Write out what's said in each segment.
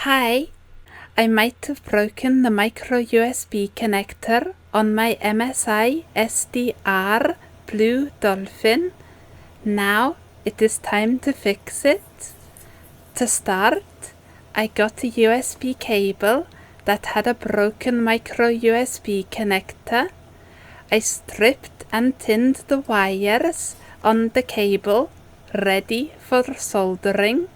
Hi, I might have broken the micro USB connector on my MSI SDR Blue Dolphin. Now it is time to fix it. To start, I got a USB cable that had a broken micro USB connector. I stripped and tinned the wires on the cable, ready for soldering.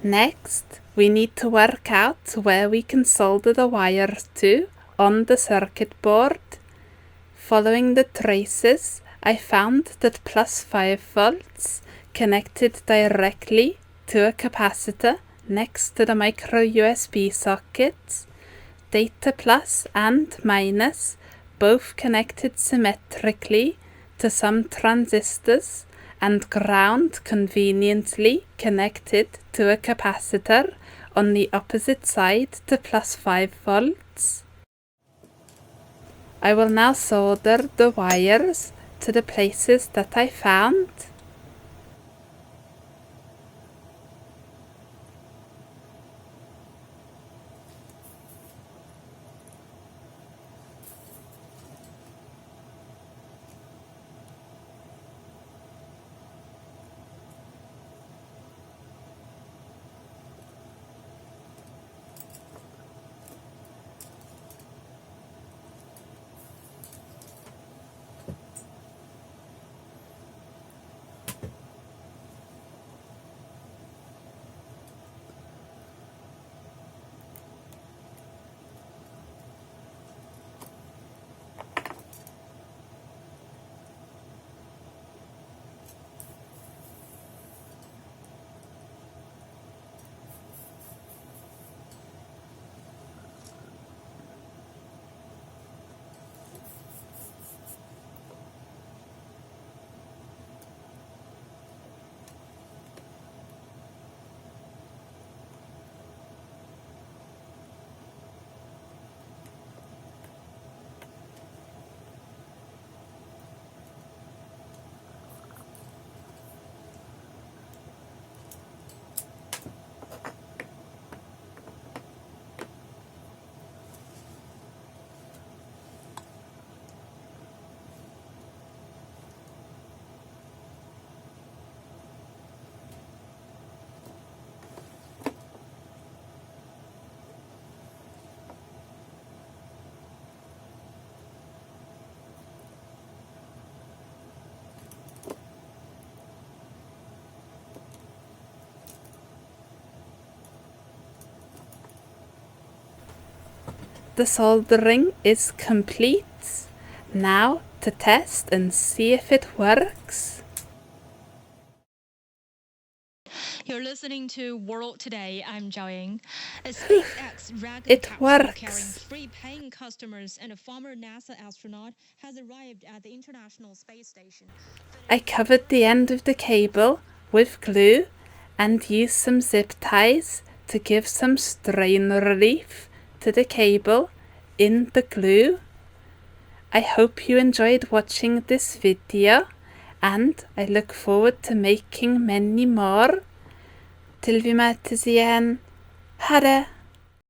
Next, we need to work out where we can solder the wires to on the circuit board. Following the traces, I found that plus 5 volts connected directly to a capacitor next to the micro USB sockets. Data plus and minus both connected symmetrically to some transistors, and ground conveniently connected to a capacitor on the opposite side to plus 5 volts. I will now solder the wires to the places that I found. The soldering is complete. Now to test and see if it works. You're listening to World Today. I'm Zhao Ying. A SpaceX Dragon It capsule works. carrying 3 paying customers and a former NASA astronaut has arrived at the International Space Station. I covered the end of the cable with glue and used some zip ties to give some strain relief to the cable in the glue. I hope you enjoyed watching this video, and I look forward to making many more. Till vi mötes igen. Ha det!